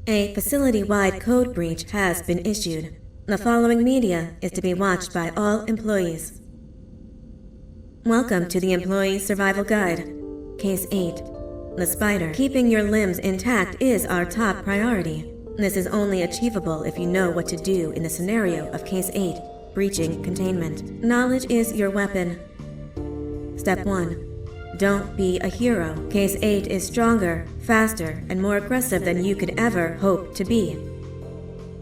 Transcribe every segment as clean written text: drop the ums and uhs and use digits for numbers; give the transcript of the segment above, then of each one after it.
A facility-wide code breach has been issued. The following media is to be watched by all employees. Welcome to the Employee Survival Guide. Case 8. The Spider. Keeping your limbs intact is our top priority. This is only achievable if you know what to do in the scenario of Case 8, breaching containment. Knowledge is your weapon. Step 1. Don't be a hero. Case 8 is stronger, faster, and more aggressive than you could ever hope to be.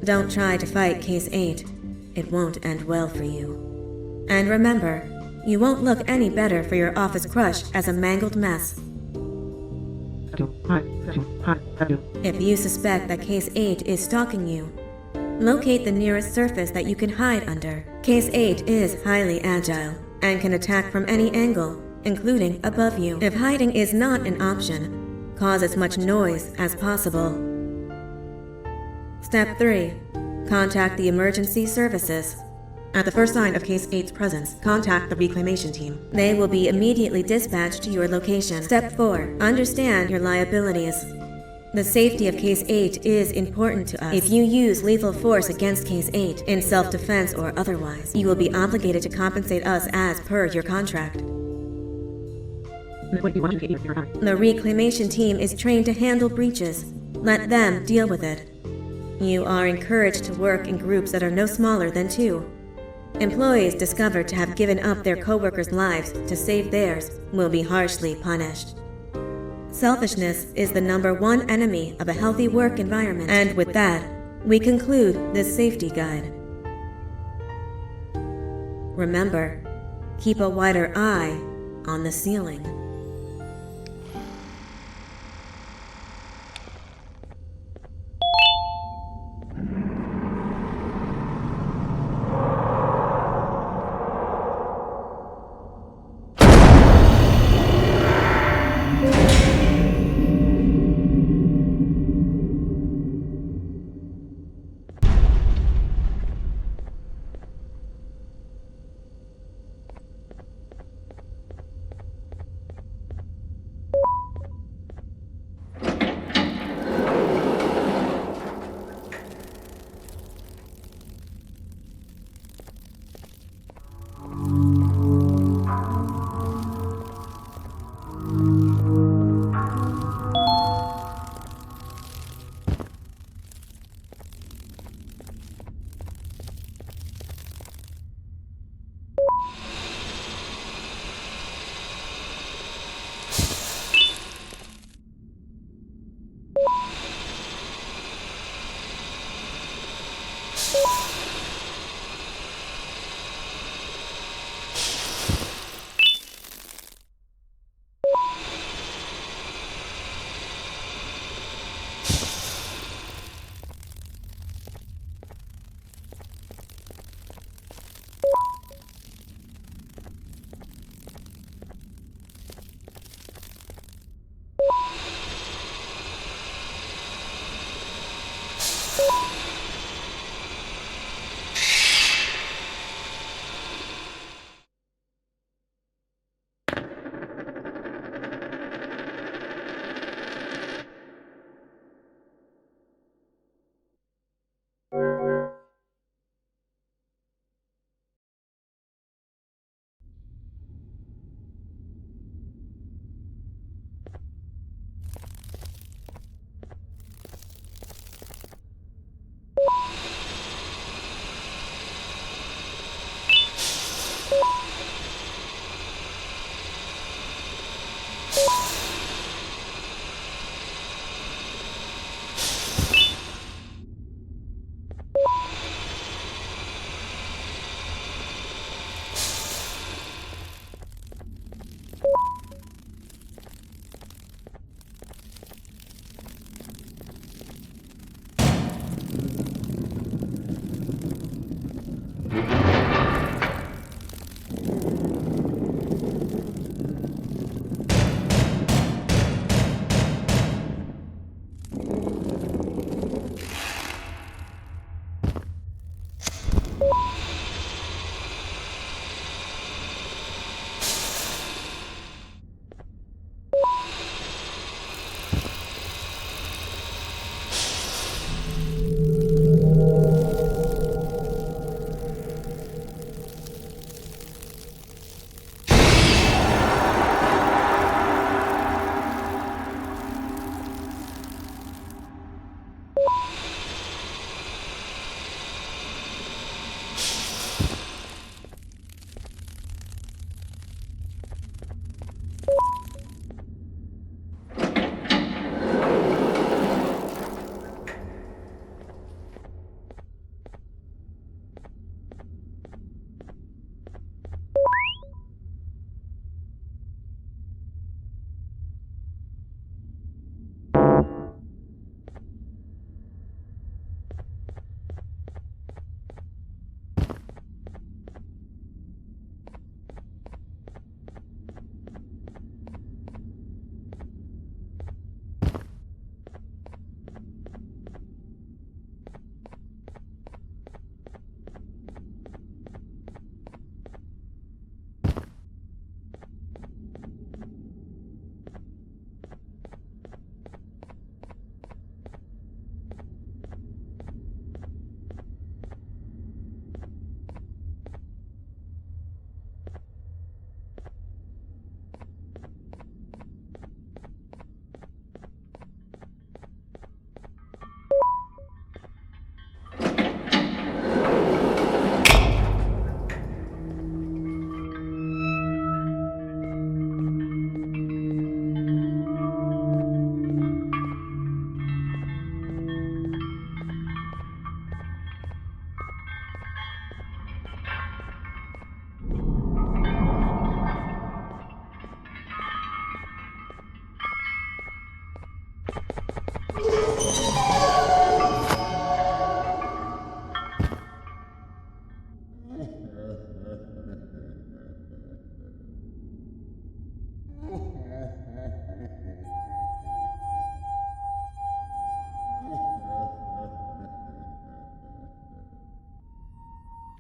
Don't try to fight Case 8. It won't end well for you. And remember, you won't look any better for your office crush as a mangled mess. If you suspect that Case 8 is stalking you, locate the nearest surface that you can hide under. Case 8 is highly agile and can attack from any angle, including above you. If hiding is not an option, cause as much noise as possible. Step 3. Contact the emergency services. At the first sign of Case 8's presence, contact the reclamation team. They will be immediately dispatched to your location. Step 4. Understand your liabilities. The safety of Case 8 is important to us. If you use lethal force against Case 8, in self-defense or otherwise, you will be obligated to compensate us as per your contract. The reclamation team is trained to handle breaches. Let them deal with it. You are encouraged to work in groups that are no smaller than 2. Employees discovered to have given up their co-workers' lives to save theirs will be harshly punished. Selfishness is the #1 enemy of a healthy work environment. And with that, we conclude this safety guide. Remember, keep a wider eye on the ceiling.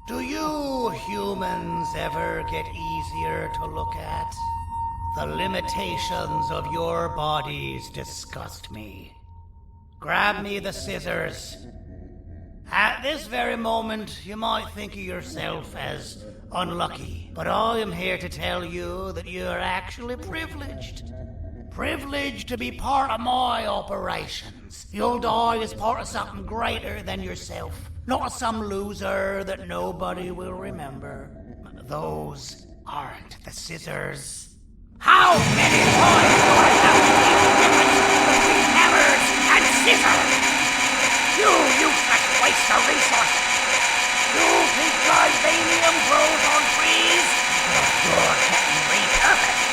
Do you humans ever get easier to look at? The limitations of your bodies disgust me. Grab me the scissors. At this very moment, you might think of yourself as unlucky, but I am here to tell you that you are actually privileged. Privileged to be part of my operations. You'll die as part of something greater than yourself. Not as some loser that nobody will remember. Those aren't the scissors. How many times do I have to make the difference between hammers and scissors? You useless waste of resources. You think vibranium grows on trees? You're getting repurposed.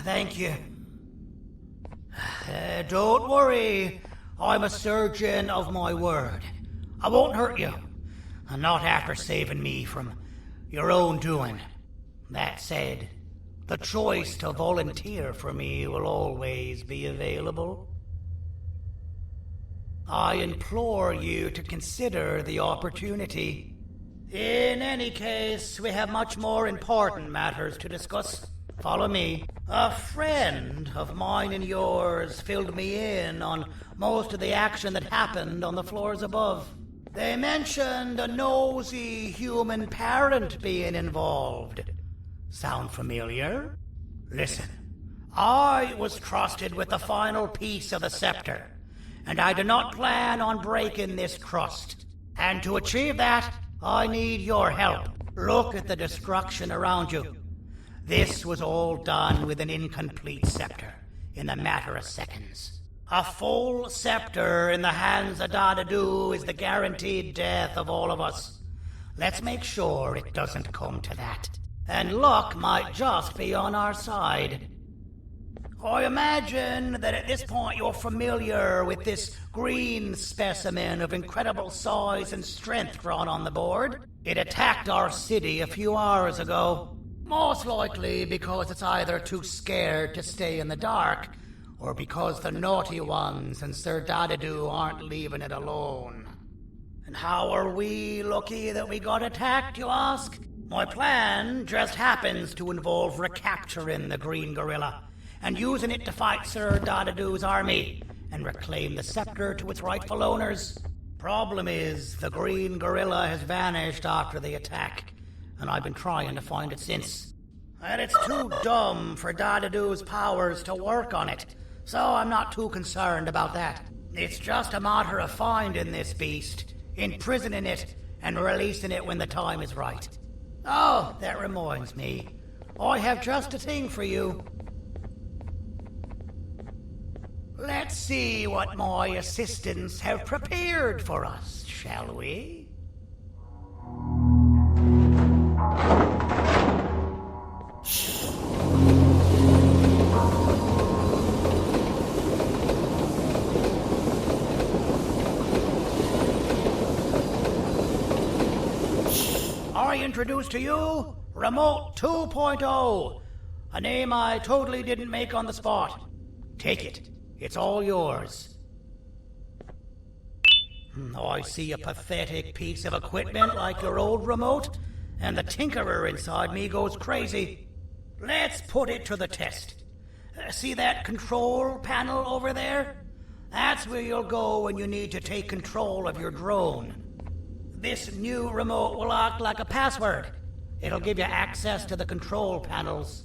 Thank you. Don't worry. I'm a surgeon of my word. I won't hurt you, and not after saving me from your own doing. That said, the choice to volunteer for me will always be available. I implore you to consider the opportunity. In any case, we have much more important matters to discuss. Follow me. A friend of mine and yours filled me in on most of the action that happened on the floors above. They mentioned a nosy human parent being involved. Sound familiar? Listen, I was trusted with the final piece of the scepter, and I do not plan on breaking this trust. And to achieve that, I need your help. Look at the destruction around you. This was all done with an incomplete scepter in a matter of seconds. A full scepter in the hands of Dadadu is the guaranteed death of all of us. Let's make sure it doesn't come to that. And luck might just be on our side. I imagine that at this point you're familiar with this green specimen of incredible size and strength drawn on the board. It attacked our city a few hours ago. Most likely because it's either too scared to stay in the dark, or because the naughty ones and Sir Dadadu aren't leaving it alone. And how are we lucky that we got attacked, you ask? My plan just happens to involve recapturing the green gorilla and using it to fight Sir Dadadu's army and reclaim the scepter to its rightful owners. Problem is, the green gorilla has vanished after the attack, and I've been trying to find it since. And it's too dumb for Dadadu's powers to work on it, so I'm not too concerned about that. It's just a matter of finding this beast, imprisoning it, and releasing it when the time is right. Oh, that reminds me. I have just a thing for you. Let's see what my assistants have prepared for us, shall we? I introduce to you Remote 2.0, a name I totally didn't make on the spot. Take it. It's all yours. I see a pathetic piece of equipment like your old remote, and the tinkerer inside me goes crazy. Let's put it to the test. See that control panel over there? That's where you'll go when you need to take control of your drone. This new remote will act like a password. It'll give you access to the control panels.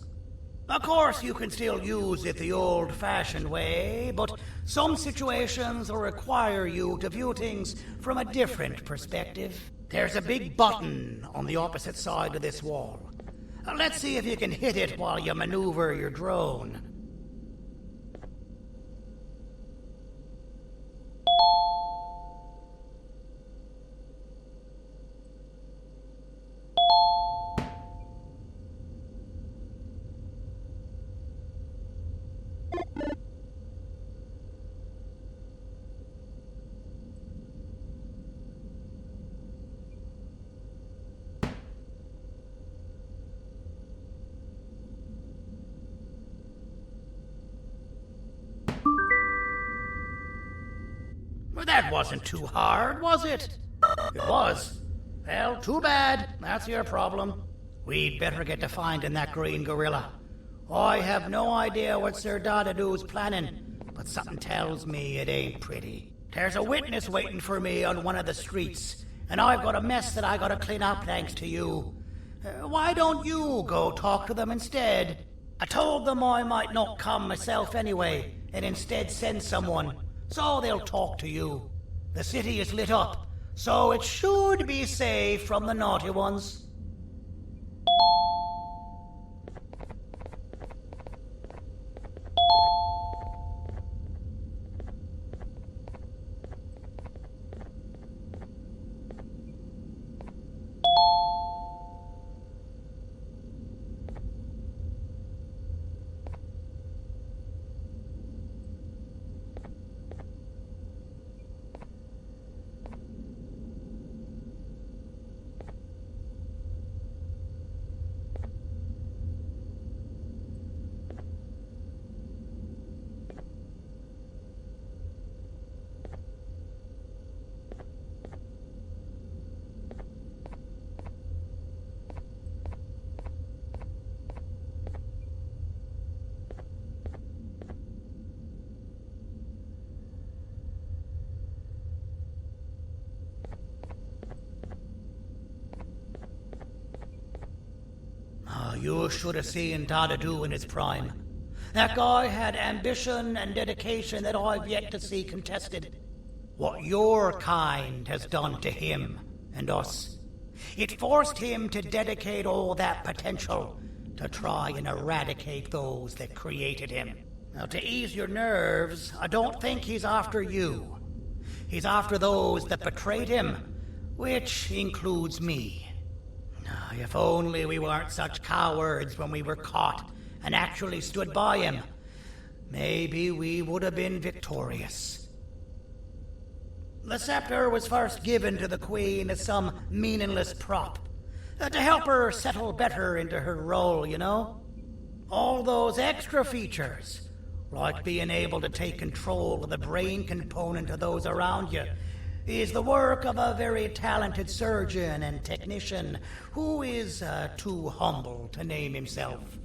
Of course, you can still use it the old-fashioned way, but some situations will require you to view things from a different perspective. There's a big button on the opposite side of this wall. Let's see if you can hit it while you maneuver your drone. Well, that wasn't too hard, was it? It was. Well, too bad. That's your problem. We'd better get to finding that green gorilla. I have no idea what Sir Dadadu's planning, but something tells me it ain't pretty. There's a witness waiting for me on one of the streets, and I've got a mess that I gotta clean up thanks to you. Why don't you go talk to them instead? I told them I might not come myself anyway, and instead send someone, so they'll talk to you. The city is lit up, so it should be safe from the naughty ones. You should have seen Dadadu in his prime. That guy had ambition and dedication that I've yet to see contested. What your kind has done to him and us. It forced him to dedicate all that potential to try and eradicate those that created him. Now, to ease your nerves, I don't think he's after you. He's after those that betrayed him, which includes me. If only we weren't such cowards when we were caught and actually stood by him, maybe we would have been victorious. The scepter was first given to the Queen as some meaningless prop, to help her settle better into her role, you know? All those extra features, like being able to take control of the brain component of those around you, is the work of a very talented surgeon and technician who is too humble to name himself.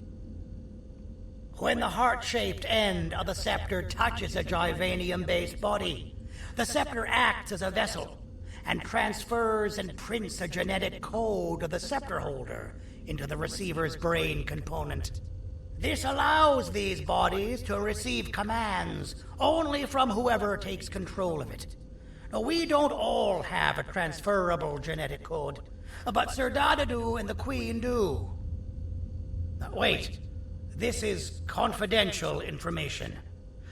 When the heart-shaped end of the scepter touches a Givanium-based body, the scepter acts as a vessel and transfers and prints a genetic code of the scepter holder into the receiver's brain component. This allows these bodies to receive commands only from whoever takes control of it. Now, we don't all have a transferable genetic code, but Sir Dadadu and the Queen do. Wait, this is confidential information.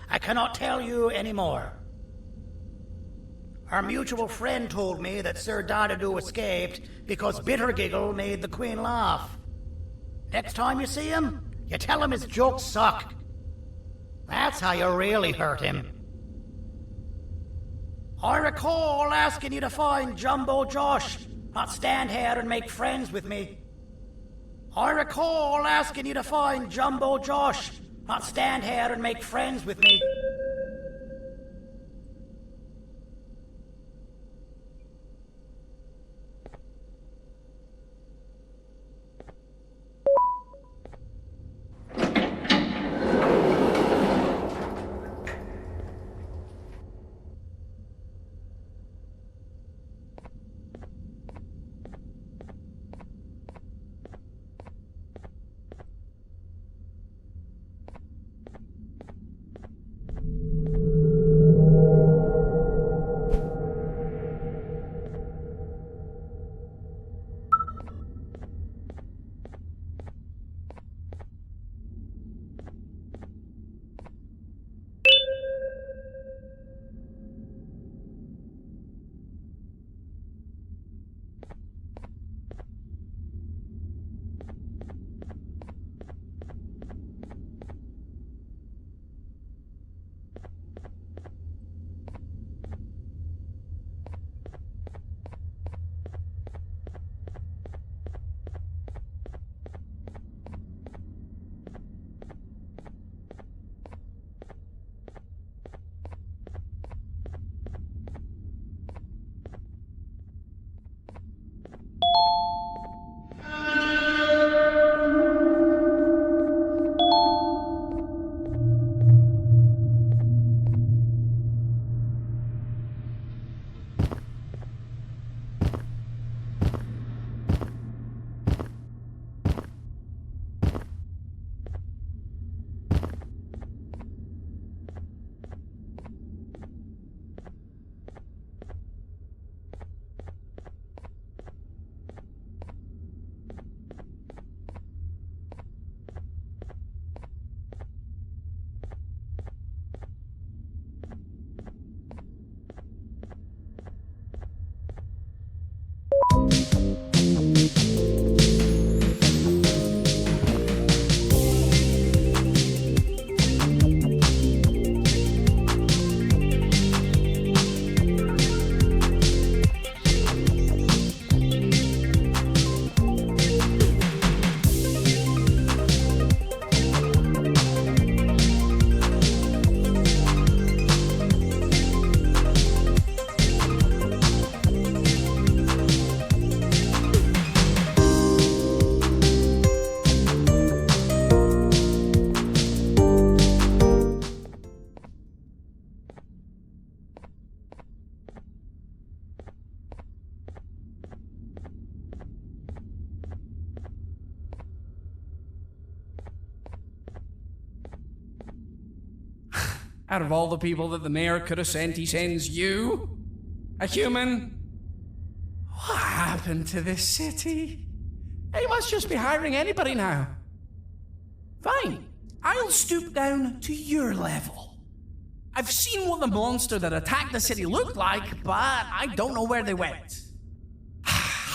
I cannot tell you any more. Our mutual friend told me that Sir Dadadu escaped because Bittergiggle made the Queen laugh. Next time you see him, you tell him his jokes suck. That's how you really hurt him. I recall asking you to find Jumbo Josh, not stand here and make friends with me. I recall asking you to find Jumbo Josh, not stand here and make friends with me. Out of all the people that the mayor could have sent, he sends you? A human? What happened to this city? He must just be hiring anybody now. Fine, I'll stoop down to your level. I've seen what the monster that attacked the city looked like, but I don't know where they went.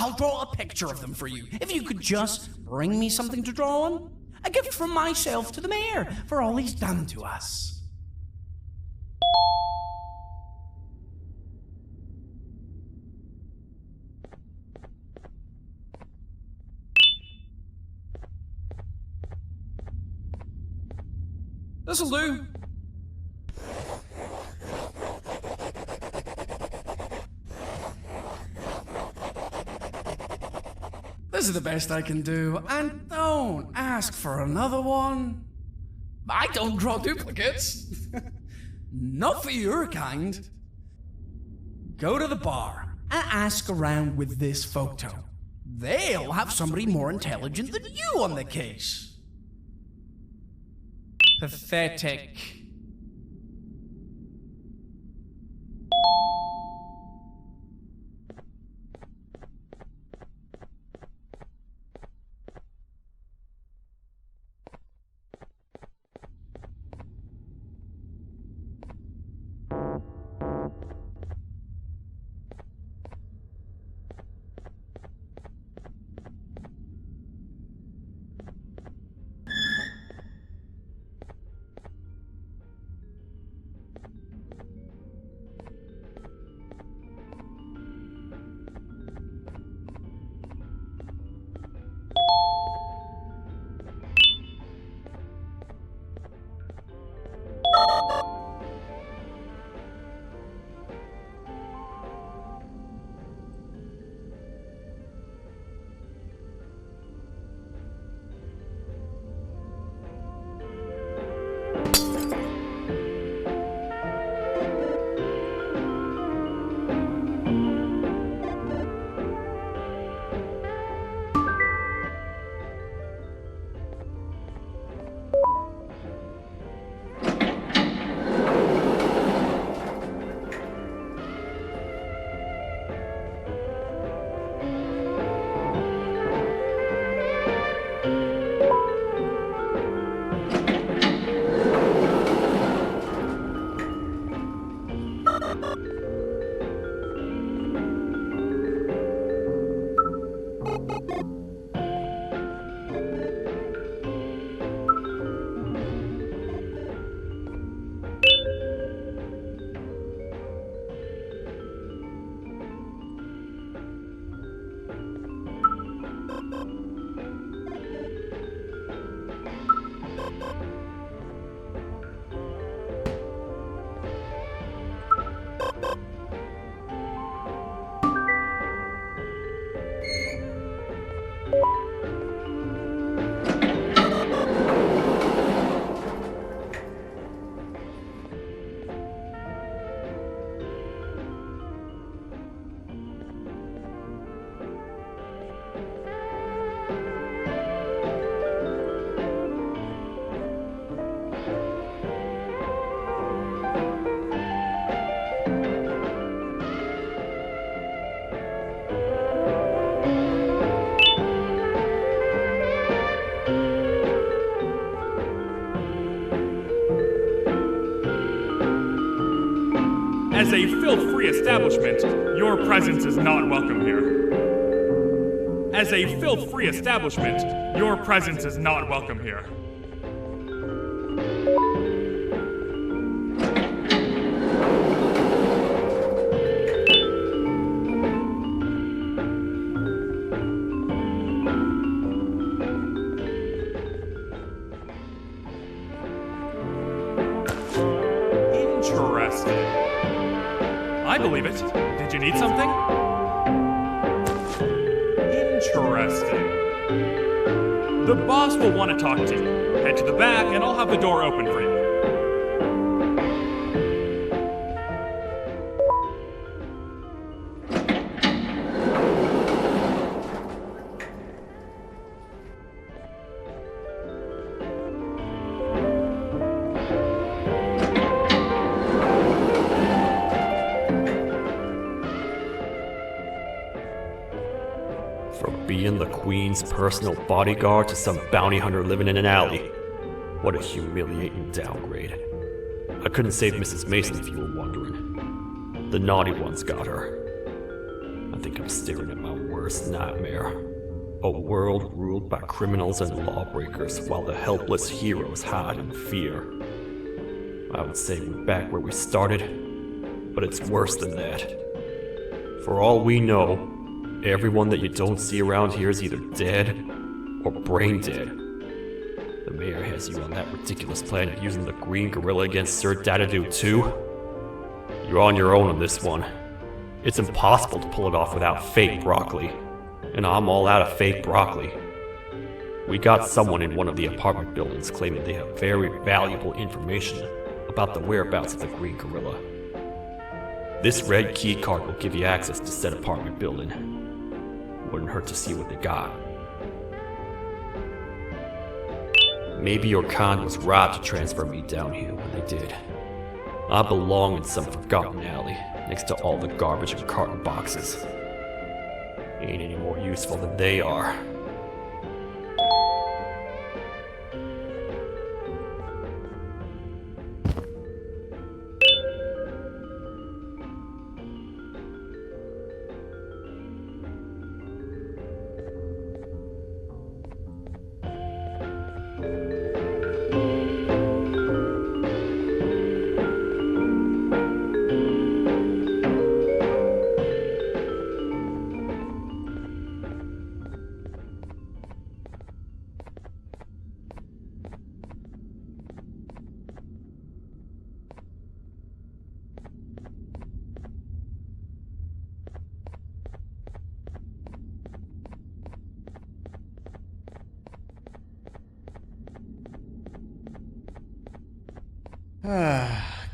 I'll draw a picture of them for you, if you could just bring me something to draw on. A gift from myself to the mayor for all he's done to us. This'll do. This is the best I can do, and don't ask for another one. I don't draw duplicates. Not for your kind. Go to the bar and ask around with this photo. They'll have somebody more intelligent than you on the case. Pathetic. As a filth-free establishment, your presence is not welcome here. As a filth-free establishment, your presence is not welcome here. Interesting. I believe it. Did you need something? Interesting. The boss will want to talk to you. Head to the back and I'll have the door open for you. being the Queen's personal bodyguard to some bounty hunter living in an alley. What a humiliating downgrade. I couldn't save Mrs. Mason if you were wondering. The naughty ones got her. I think I'm staring at my worst nightmare. A world ruled by criminals and lawbreakers while the helpless heroes hide in fear. I would say we're back where we started, but it's worse than that. For all we know, everyone that you don't see around here is either dead or brain dead. The mayor has you on that ridiculous plan of using the green gorilla against Sir Dadadoo too. You're on your own on this one. It's impossible to pull it off without fake broccoli. And I'm all out of fake broccoli. We got someone in one of the apartment buildings claiming they have very valuable information about the whereabouts of the green gorilla. This red key card will give you access to said apartment building. Wouldn't hurt to see what they got. Maybe your kind was right to transfer me down here when they did. I belong in some forgotten alley, next to all the garbage and carton boxes. Ain't any more useful than they are.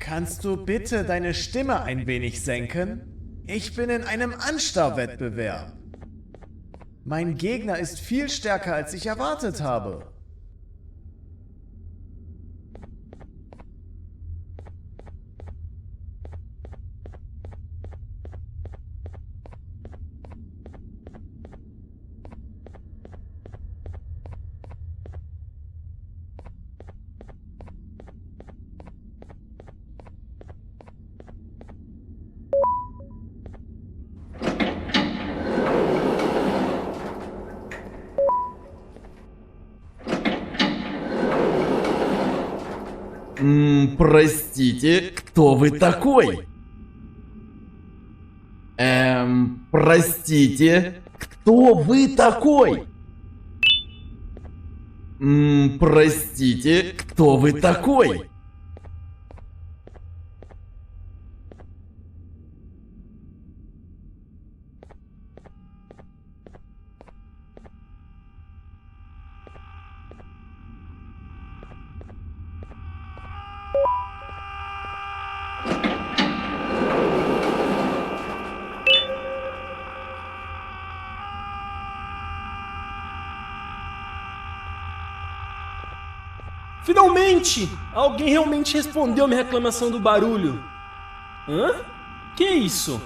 Kannst du bitte deine Stimme ein wenig senken? Ich bin in einem Anstarrwettbewerb. Mein Gegner ist viel stärker, als ich erwartet habe. Простите, кто вы такой? Простите, кто вы такой? Простите, кто вы такой? Finalmente! Alguém realmente respondeu minha reclamação do barulho. Hã? Que isso?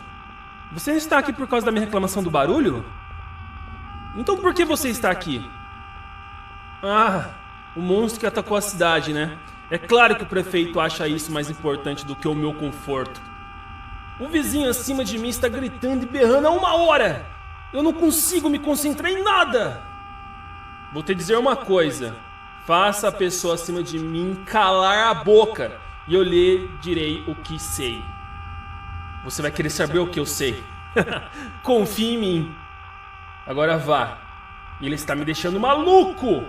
Você está aqui por causa da minha reclamação do barulho? Então por que você está aqui? Ah, o monstro que atacou a cidade, né? É claro que o prefeito acha isso mais importante do que o meu conforto. O vizinho acima de mim está gritando e berrando há 1 hora! Eu não consigo me concentrar em nada! Vou te dizer uma coisa. Faça a pessoa acima de mim calar a boca e eu lhe direi o que sei. Você vai querer saber o que eu sei. Confie em mim. Agora vá. Ele está me deixando maluco.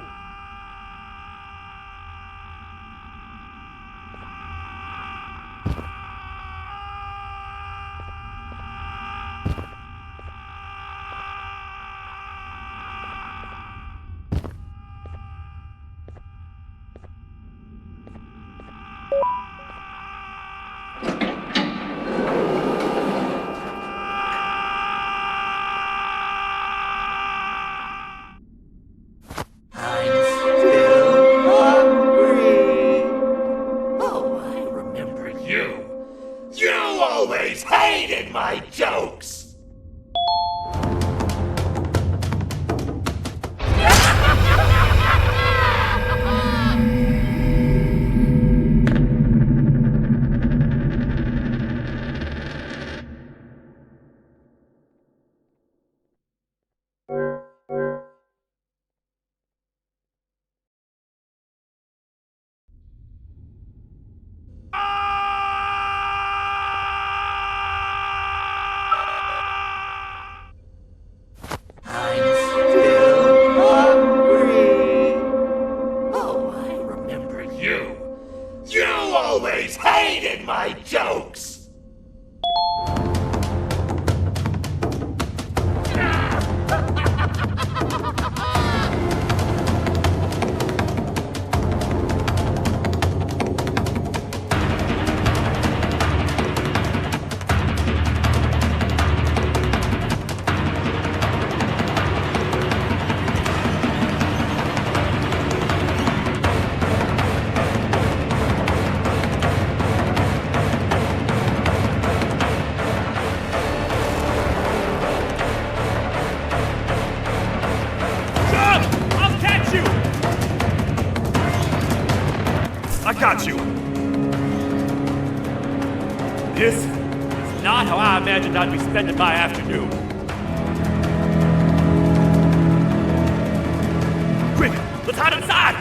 always hated my jokes! I got you! This is not how I imagined I'd be spending my afternoon. Quick, let's hide inside!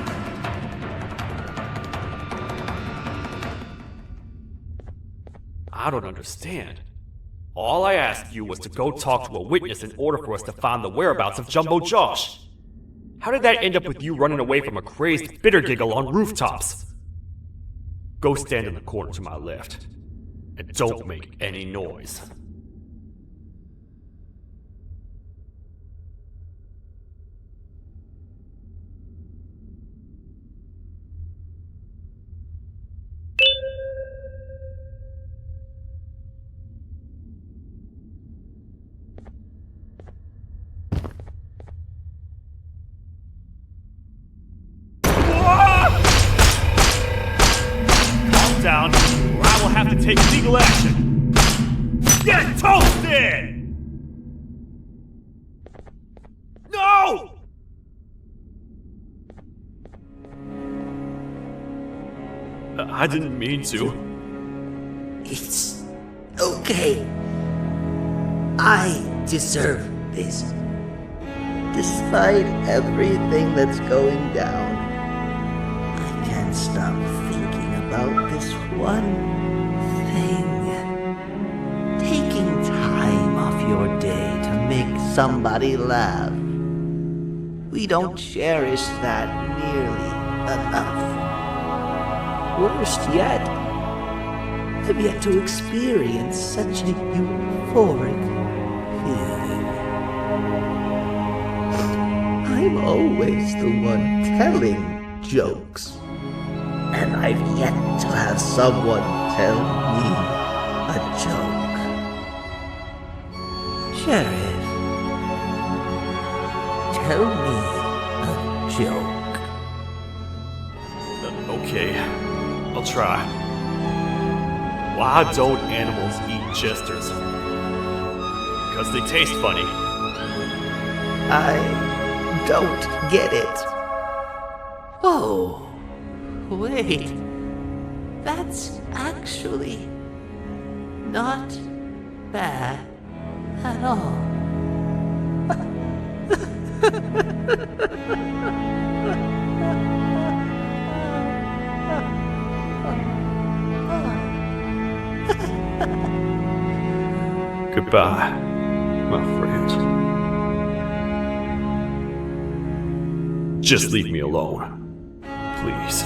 I don't understand. All I asked you was to go talk to a witness in order for us to find the whereabouts of Jumbo Josh. How did that end up with you running away from a crazed bitter giggle on rooftops? Go stand in the corner to my left, and don't make any noise. Down, or I will have to take legal action. Get toasted! No! I didn't mean to. It's okay. I deserve this. Despite everything that's going down, I can't stop thinking about this one thing. Taking time off your day to make somebody laugh. We don't cherish that nearly enough. Worst yet, I've yet to experience such a euphoric feeling. I'm always the one telling jokes, and I've yet to have someone tell me a joke. Sheriff, tell me a joke. Okay, I'll try. Why don't animals eat jesters? Because they taste funny. I don't get it. Oh, wait. That's actually not bad at all. Goodbye, my friend. Just leave me alone, please.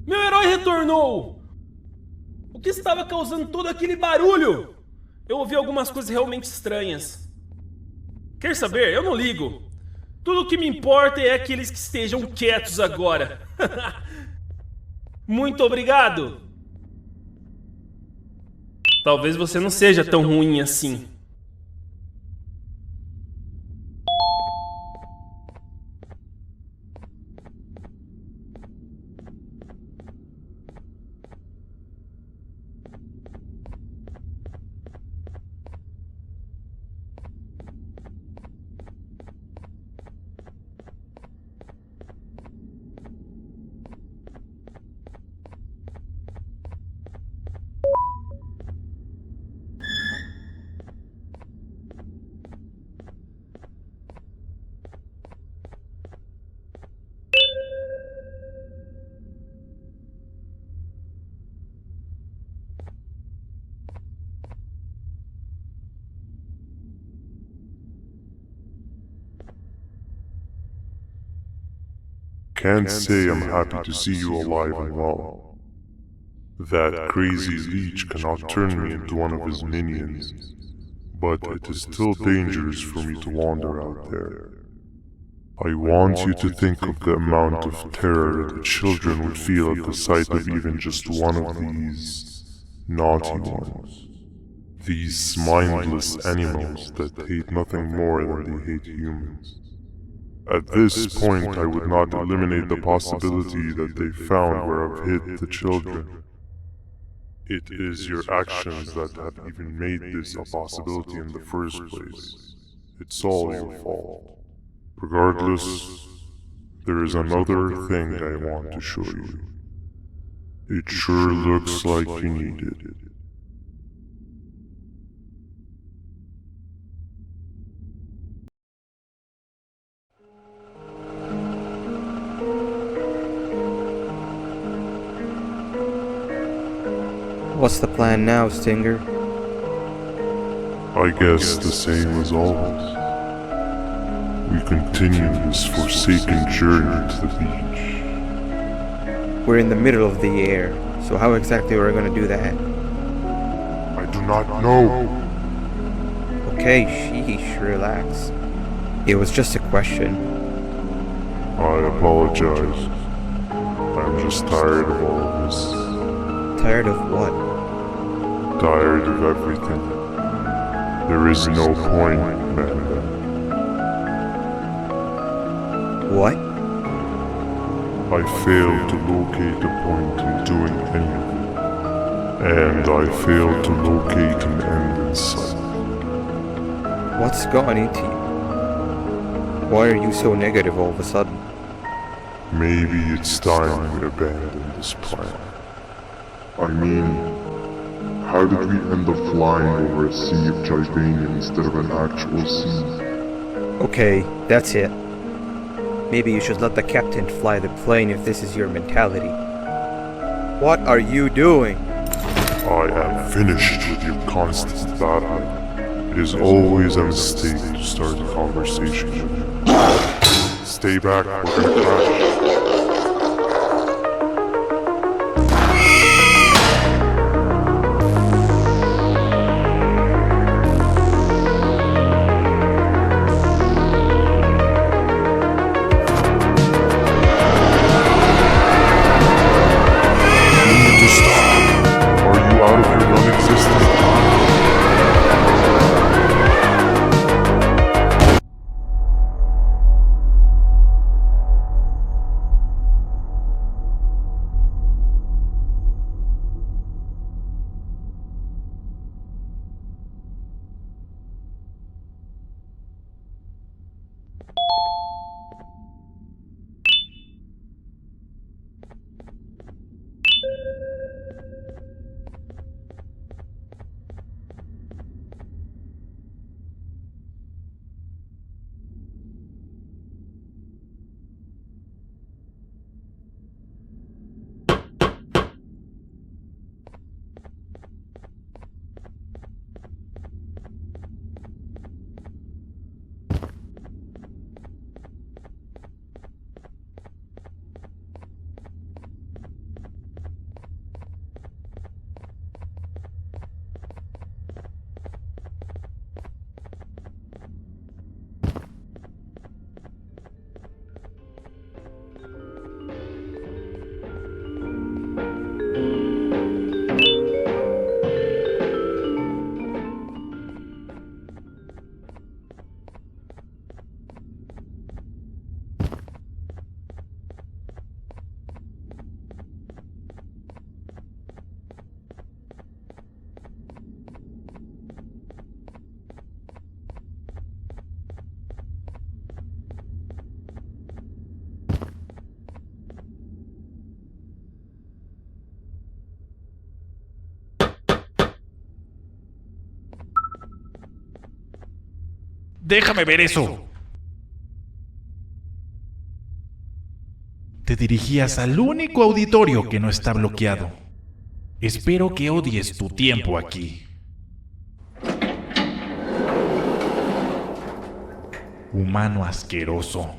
Meu herói retornou! O que estava causando todo aquele barulho? Eu ouvi algumas coisas realmente estranhas. Quer saber? Eu não ligo. Tudo o que me importa é aqueles que estejam quietos agora. Muito obrigado! Talvez você não seja tão ruim assim. Can't say I'm happy to see you alive and well. That crazy leech cannot turn me into one of his minions, but it is still dangerous for me to wander out there. I want you to think of the amount of terror that children would feel at the sight of even just one of these naughty ones. These mindless animals that hate nothing more than they hate humans. At this point, I would not eliminate the possibility that they found where I've hid the children. It is your actions that have even made this a possibility in the first place. It's all your fault. Regardless, there is another thing I want to show you. It sure looks like you need it. What's the plan now, Stinger? I guess the same as always. We continue this forsaken journey to the beach. We're in the middle of the air, so how exactly are we going to do that? I do not know. Okay, sheesh, relax. It was just a question. I apologize. I'm just tired of all of this. Tired of what? Tired of everything. There is no point, Banban. What? I failed to locate a point in doing anything. And I failed to locate an end in sight. What's gone into you? Why are you so negative all of a sudden? Maybe it's time we abandon this plan. I mean, how did we end up flying over a sea of Gibanium instead of an actual sea? Okay, that's it. Maybe you should let the captain fly the plane if this is your mentality. What are you doing? I am finished with your constant battling. It is always a mistake to start a conversation. Stay back, we're gonna crash. Déjame ver eso. Te dirigías al único auditorio que no está bloqueado. Espero que odies tu tiempo aquí. Humano asqueroso.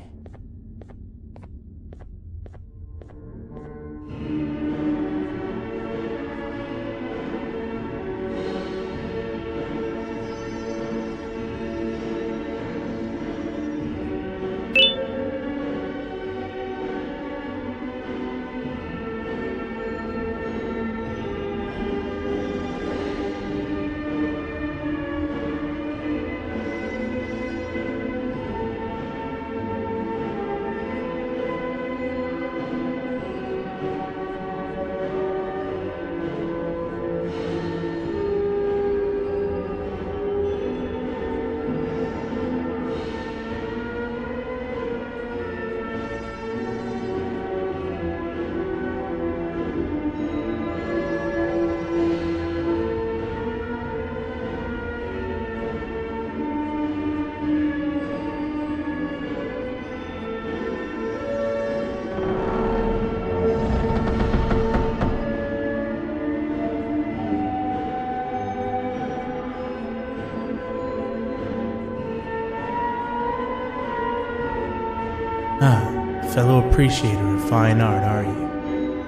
Fellow appreciator of fine art, are you?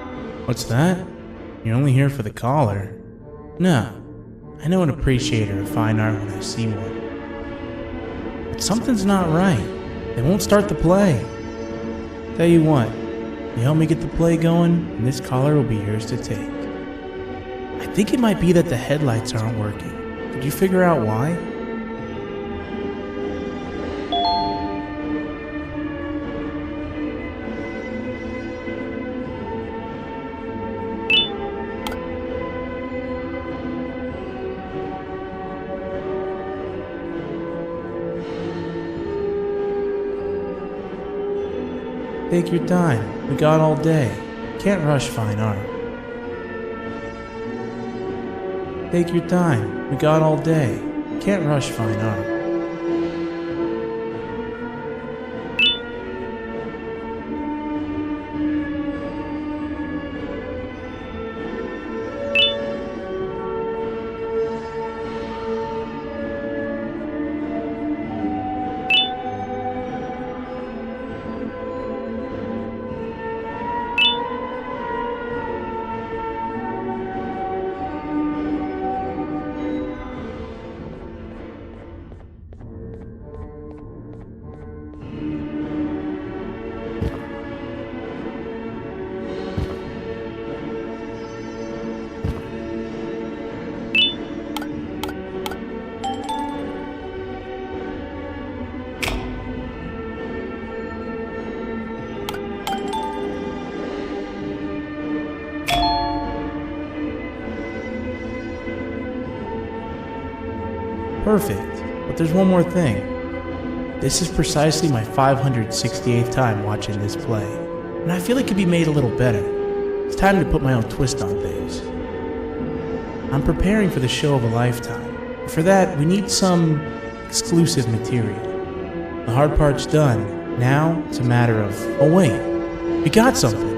What's that? You're only here for the collar? No, I know an appreciator of fine art when I see one. But something's not right. They won't start the play. Tell you what, you help me get the play going, and this collar will be yours to take. I think it might be that the headlights aren't working. Did you figure out why? Take your time. We got all day. Can't rush fine art. Take your time. We got all day. Can't rush fine art. Perfect, but there's one more thing. This is precisely my 568th time watching this play, and I feel it could be made a little better. It's time to put my own twist on things. I'm preparing for the show of a lifetime. For that, we need some exclusive material. The hard part's done. Now, it's a matter of, oh wait, we got something.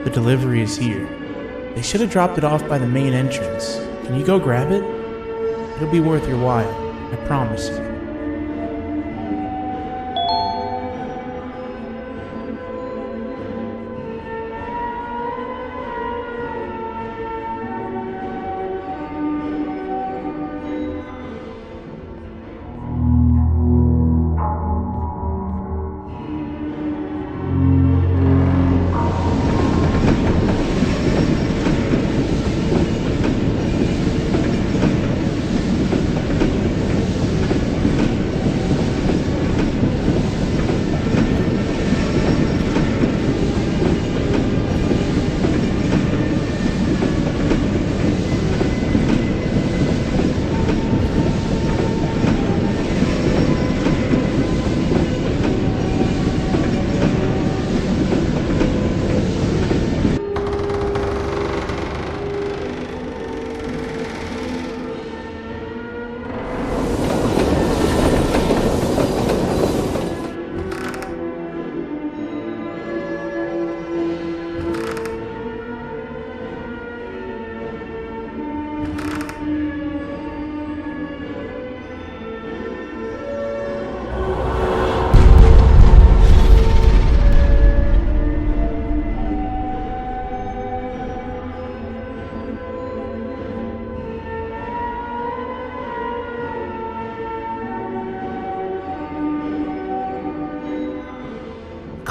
The delivery is here. They should have dropped it off by the main entrance. Can you go grab it? It'll be worth your while, I promise you.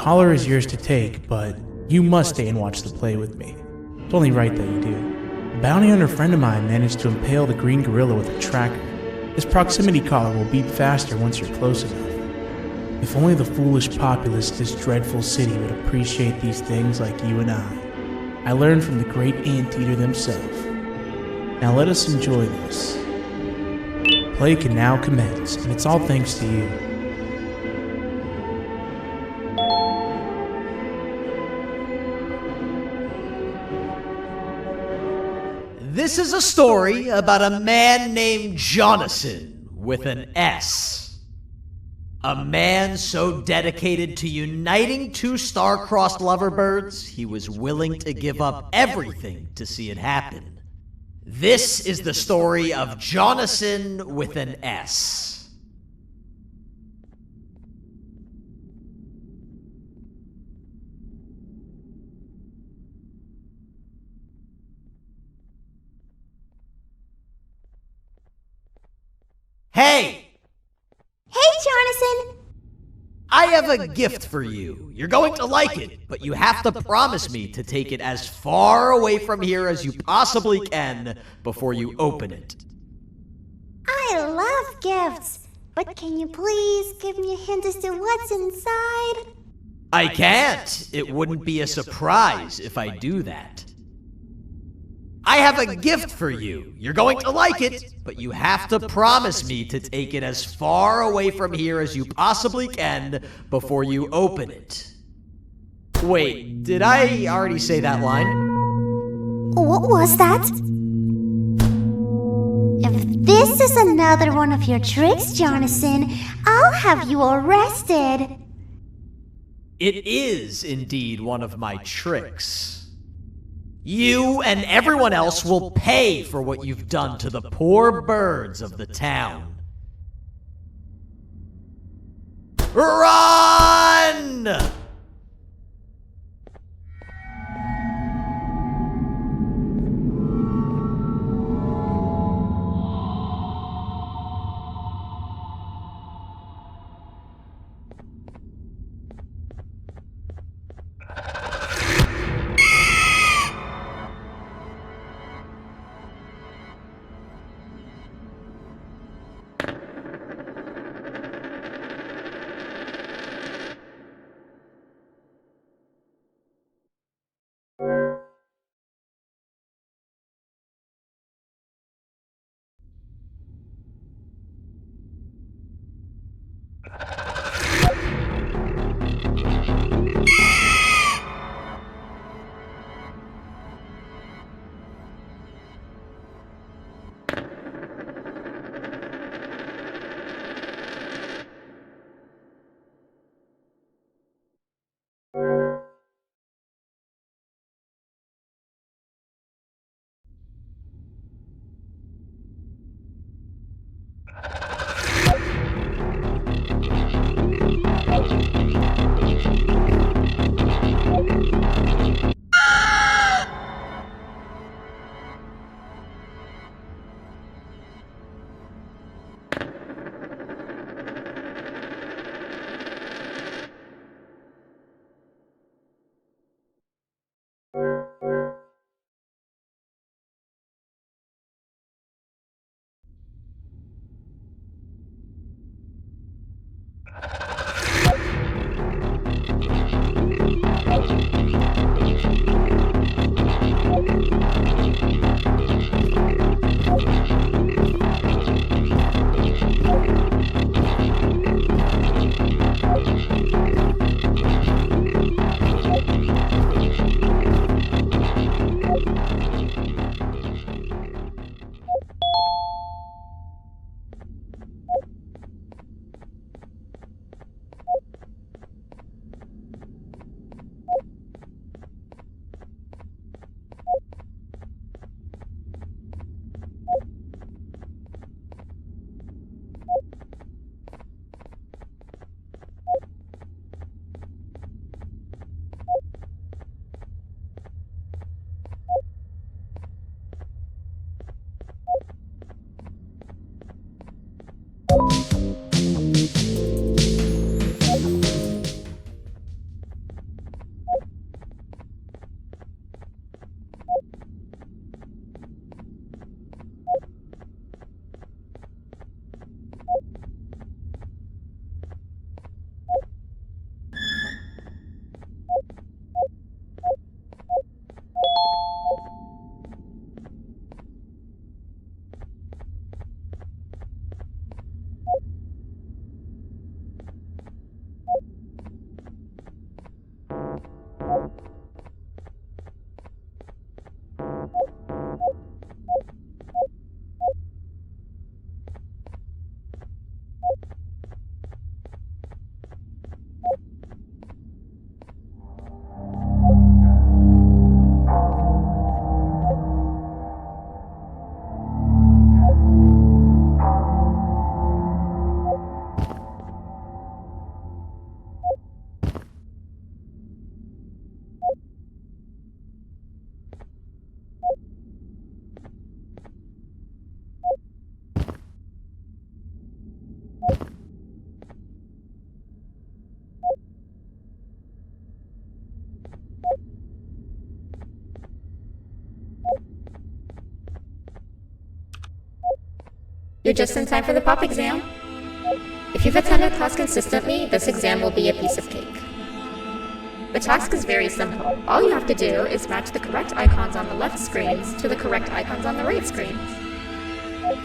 collar is yours to take, but you must stay and watch the play with me. It's only right that you do. A bounty hunter friend of mine managed to impale the green gorilla with a tracker. His proximity collar will beep faster once you're close enough. If only the foolish populace of this dreadful city would appreciate these things like you and I. I learned from the great anteater themselves. Now let us enjoy this. Play can now commence, and it's all thanks to you. This is a story about a man named Jonathan with an S. A man so dedicated to uniting two star-crossed loverbirds, he was willing to give up everything to see it happen. This is the story of Jonathan with an S. Hey! Hey, Jonathan! I have a gift for you. You're going to like it, but you have to promise me to take it as far away from here as you possibly can before you open it. I love gifts, but can you please give me a hint as to what's inside? I can't. It wouldn't be a surprise if I do that. I have a gift for you. You're going to like it, but you have to promise me to take it as far away from here as you possibly can before you open it. Wait, did I already say that line? What was that? If this is another one of your tricks, Jonathan, I'll have you arrested. It is indeed one of my tricks. You and everyone else will pay for what you've done to the poor birds of the town. Run! You're just in time for the pop exam. If you've attended class consistently, this exam will be a piece of cake. The task is very simple. All you have to do is match the correct icons on the left screens to the correct icons on the right screens.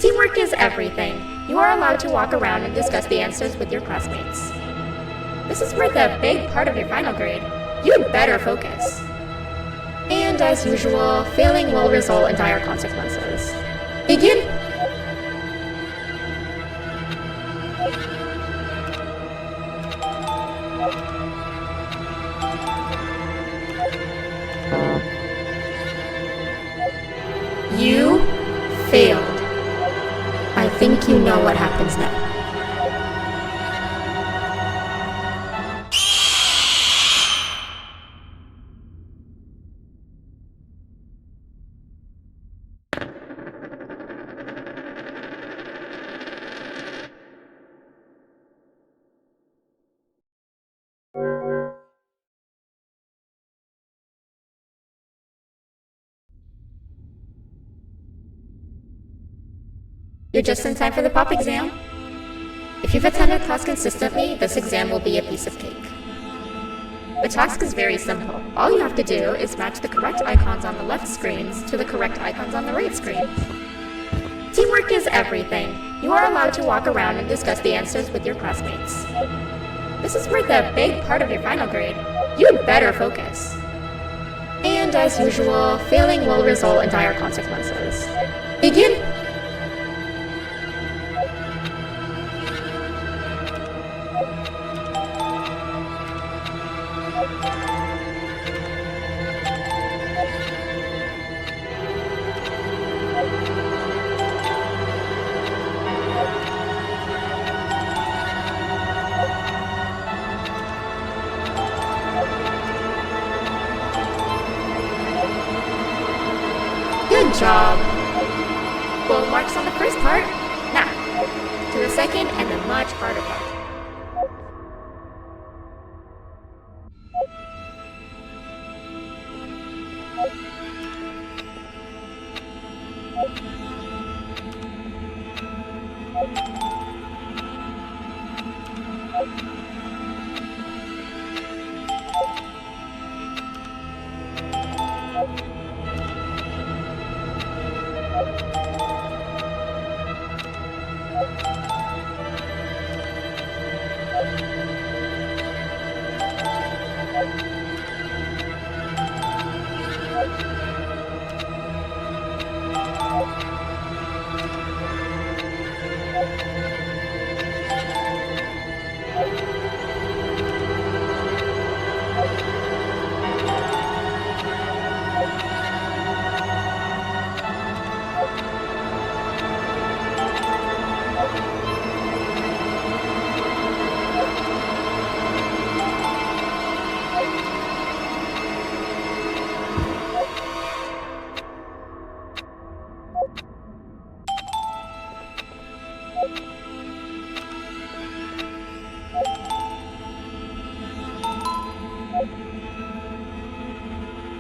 Teamwork is everything. You are allowed to walk around and discuss the answers with your classmates. This is worth a big part of your final grade. You'd better focus. And as usual, failing will result in dire consequences. Begin! You failed. I think you know what happens now. You're just in time for the pop exam. If you've attended class consistently, this exam will be a piece of cake. The task is very simple. All you have to do is match the correct icons on the left screens to the correct icons on the right screens. Teamwork is everything. You are allowed to walk around and discuss the answers with your classmates. This is worth a big part of your final grade. You'd better focus. And as usual, failing will result in dire consequences. Begin! Good job. Full marks on the first part. Now, to the second and the much harder part.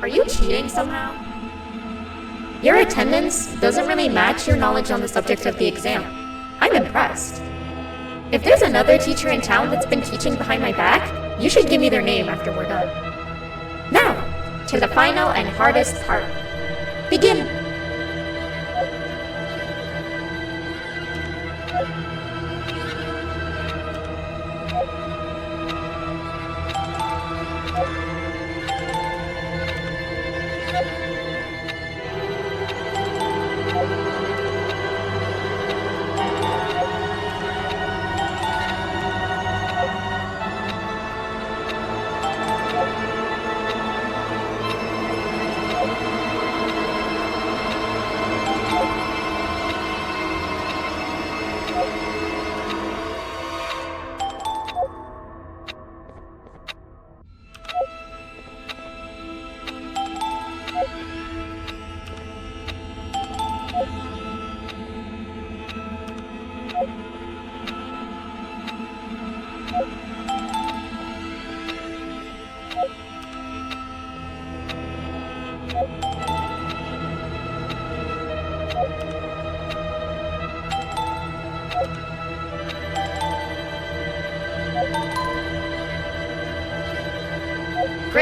Are you cheating somehow? Your attendance doesn't really match your knowledge on the subject of the exam. I'm impressed. If there's another teacher in town that's been teaching behind my back, you should give me their name after we're done. Now, to the final and hardest part. Begin!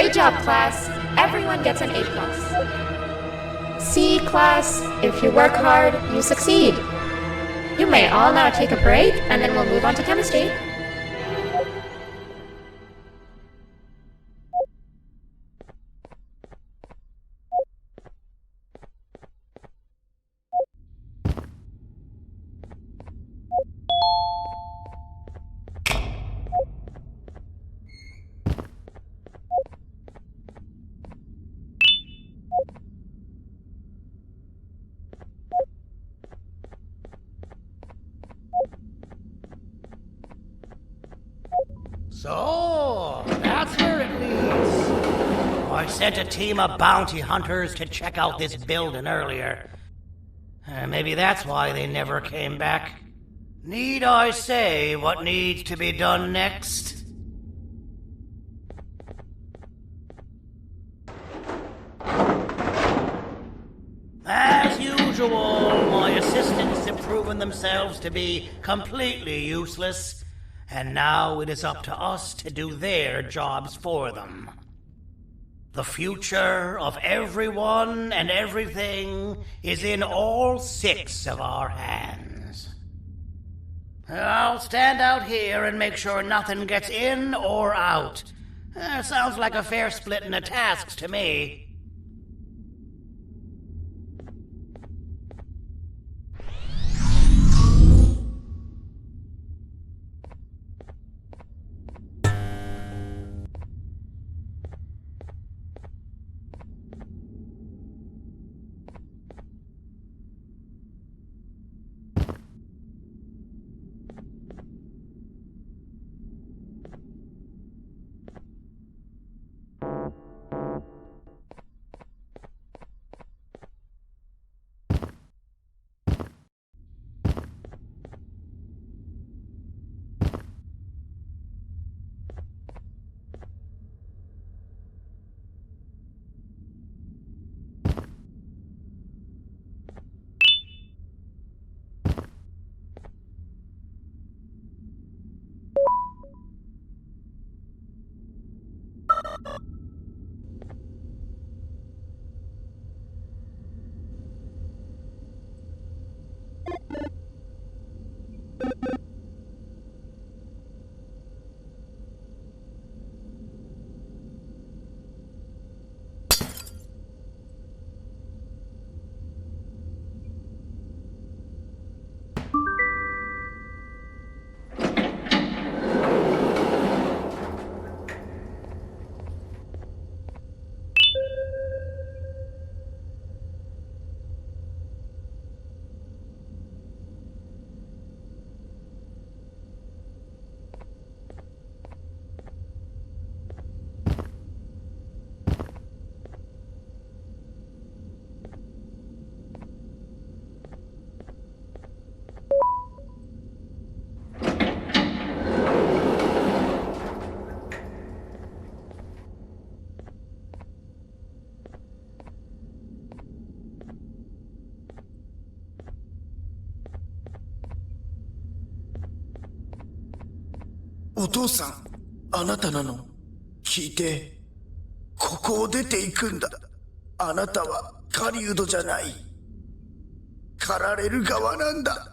Great job, class. Everyone gets an A+. See, class, if you work hard, you succeed. You may all now take a break, and then we'll move on to chemistry. So, that's where it leads. I sent a team of bounty hunters to check out this building earlier. Maybe that's why they never came back. Need I say what needs to be done next? As usual, my assistants have proven themselves to be completely useless. And now it is up to us to do their jobs for them. The future of everyone and everything is in all 6 of our hands. I'll stand out here and make sure nothing gets in or out. Sounds like a fair splitting of tasks to me.お父さん、あなたなの？聞いて、ここを出ていくんだ。あなたは狩人じゃない。狩られる側なんだ。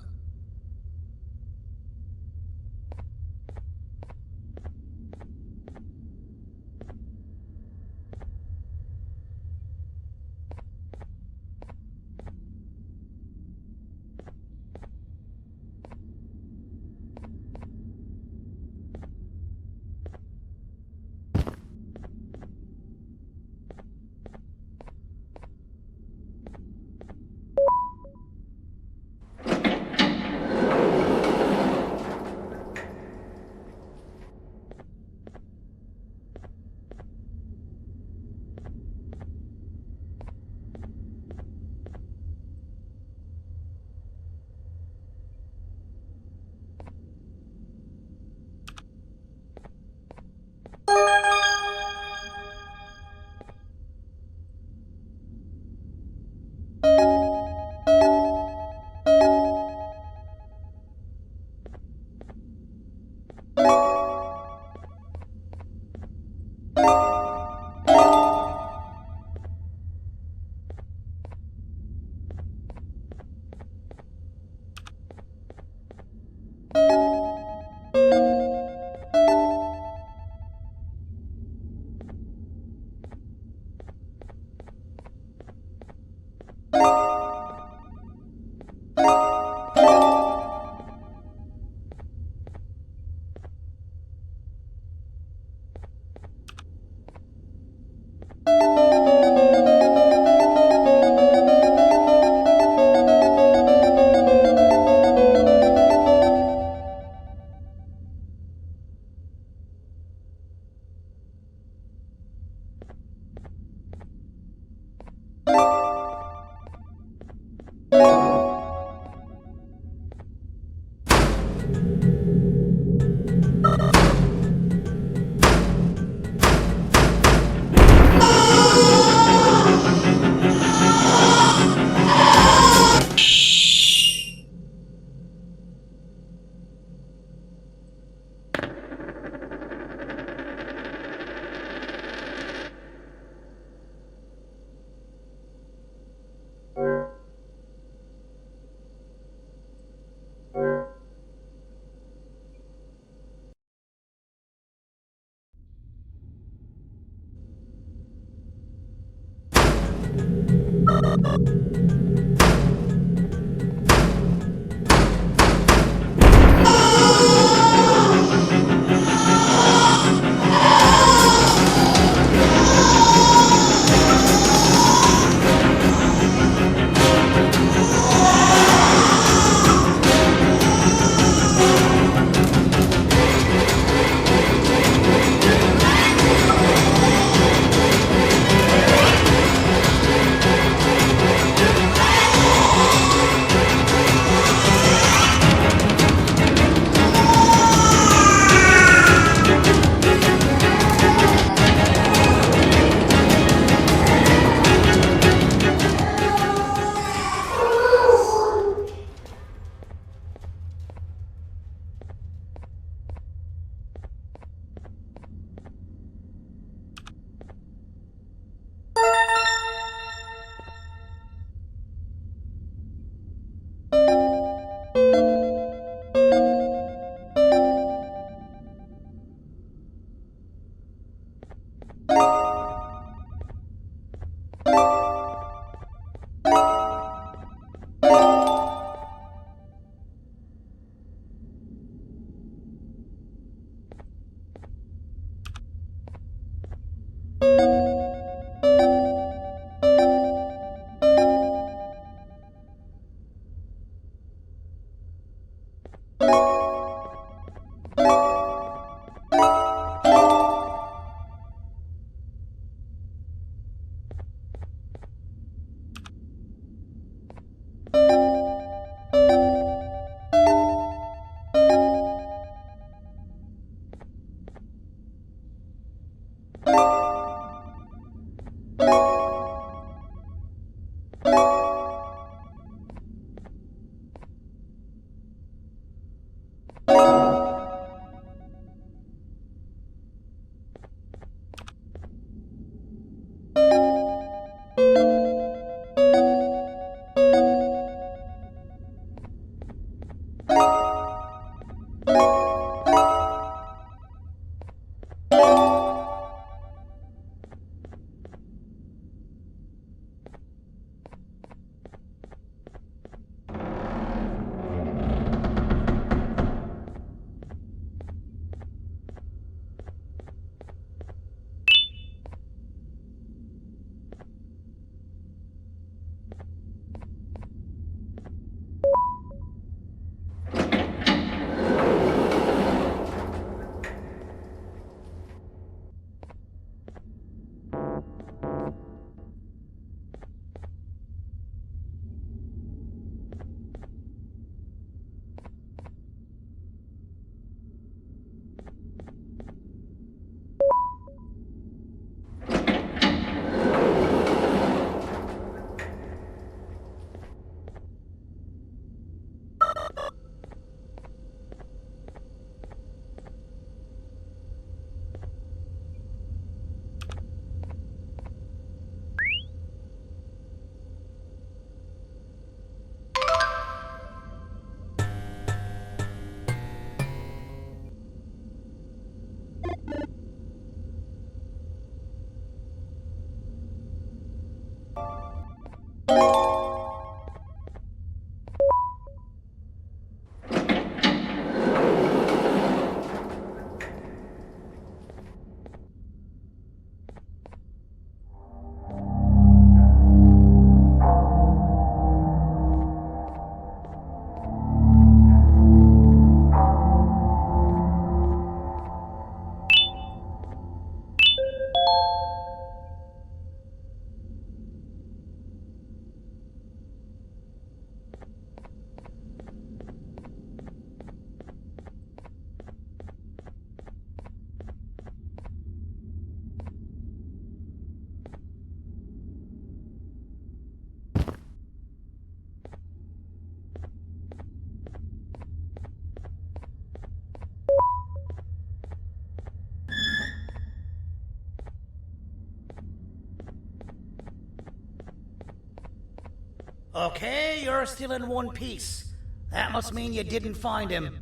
Okay, you're still in one piece. That must mean you didn't find him.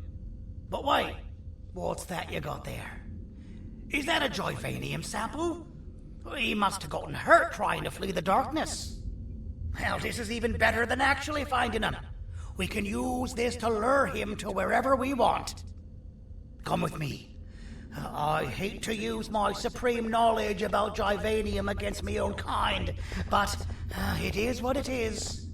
But wait, what's that you got there? Is that a Joyvanium sample? He must have gotten hurt trying to flee the darkness. Well, this is even better than actually finding him. We can use this to lure him to wherever we want. Come with me. I hate to use my supreme knowledge about Givanium against my own kind, but it is what it is.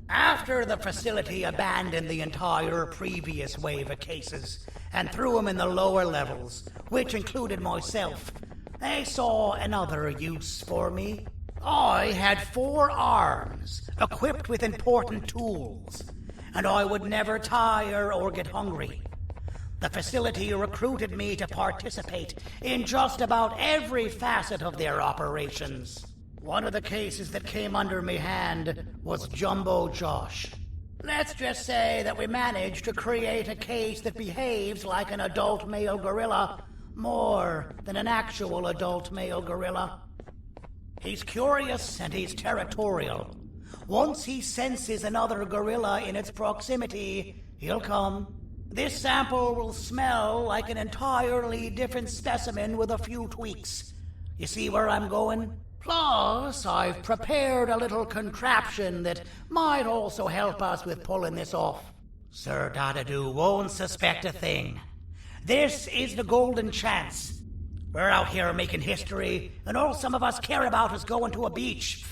After the facility abandoned the entire previous wave of cases and threw them in the lower levels, which included myself, they saw another use for me. I had 4 arms, equipped with important tools, and I would never tire or get hungry. The facility recruited me to participate in just about every facet of their operations. One of the cases that came under me hand was Jumbo Josh. Let's just say that we managed to create a case that behaves like an adult male gorilla more than an actual adult male gorilla. He's curious and he's territorial. Once he senses another gorilla in its proximity, he'll come. This sample will smell like an entirely different specimen with a few tweaks. You see where I'm going? Plus, I've prepared a little contraption that might also help us with pulling this off. Sir Dadadoo won't suspect a thing. This is the golden chance. We're out here making history, and all some of us care about is going to a beach.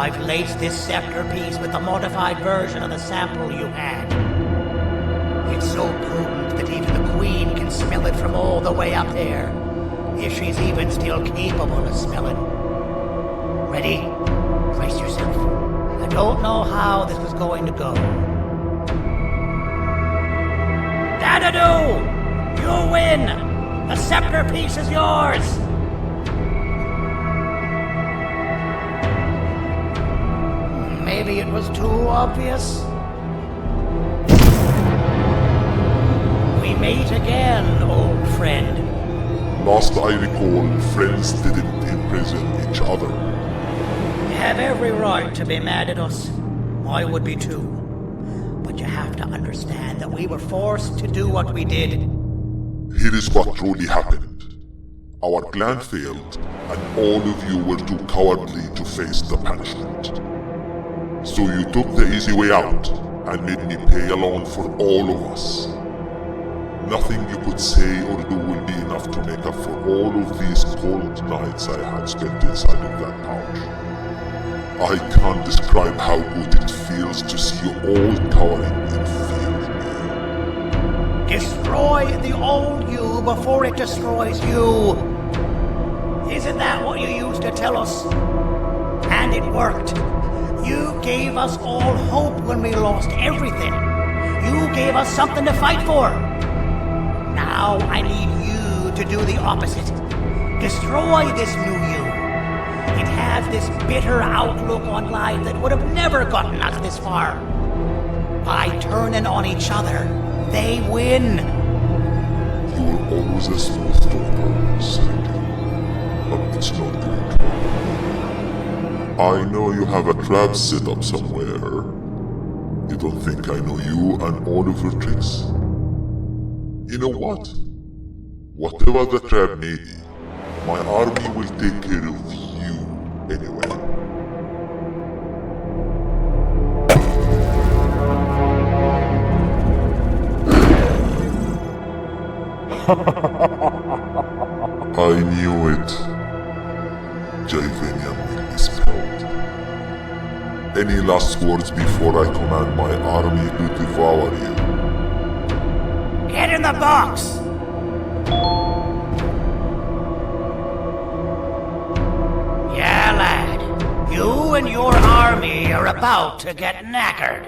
I've laced this scepter piece with the modified version of the sample you had. It's so potent that even the Queen can smell it from all the way up there, if she's even still capable of smelling. Ready? Brace yourself. I don't know how this is going to go. Dadadoo! You win! The scepter piece is yours! Maybe it was too obvious. We meet again, old friend. Last I recall, friends didn't imprison each other. You have every right to be mad at us. I would be too. But you have to understand that we were forced to do what we did. Here is what truly happened. Our plan failed, and all of you were too cowardly to face the punishment. So you took the easy way out, and made me pay along for all of us. Nothing you could say or do will be enough to make up for all of these cold nights I had spent inside of that pouch. I can't describe how good it feels to see you all cowering in fear. Destroy the old you before it destroys you. Isn't that what you used to tell us? And it worked. You gave us all hope when we lost everything. You gave us something to fight for. Now I need you to do the opposite. Destroy this new you. It has this bitter outlook on life that would have never gotten us this far. By turning on each other, they win. You were always a smooth talker, Sandy. But it's not good. I know you have a trap set up somewhere. You don't think I know you and all of your tricks? You know what? Whatever the trap may be, my army will take care of you anyway. I knew it. Javanian will be spelled. Any last words before I command my army to devour you? Get in the box! Yeah, lad. You and your army are about to get knackered.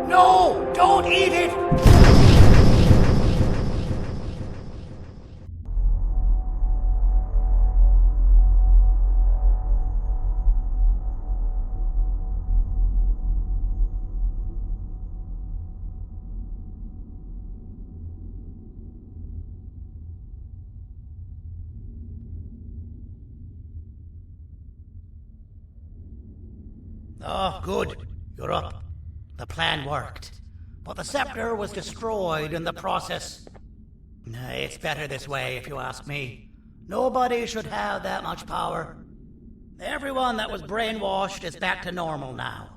No! Don't eat it! Oh, good. You're up. The plan worked. But the scepter was destroyed in the process. It's better this way, if you ask me. Nobody should have that much power. Everyone that was brainwashed is back to normal now.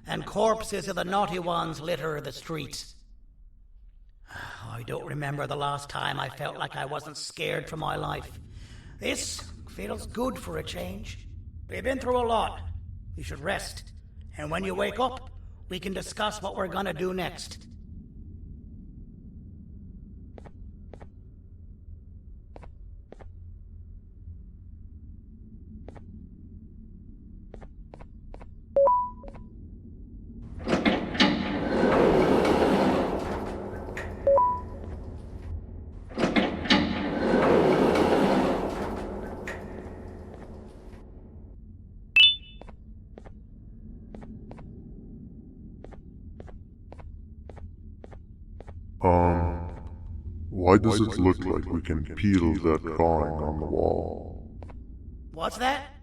And corpses of the naughty ones litter the streets. I don't remember the last time I felt like I wasn't scared for my life. This feels good for a change. We've been through a lot. You should rest. And when you wake up, we can discuss what we're gonna do next. Why does it look like we can peel that drawing on the wall? What's that?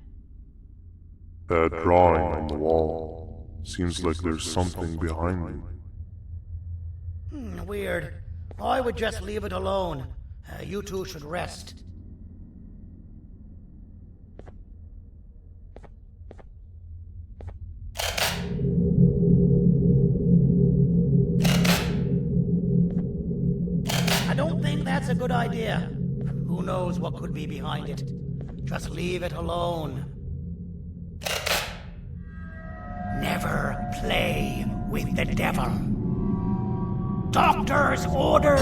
That drawing on the wall. Seems like there's something behind it. Weird. I would just leave it alone. You two should rest. I don't think that's a good idea. Who knows what could be behind it? Just leave it alone. Never play with the devil. Doctor's orders!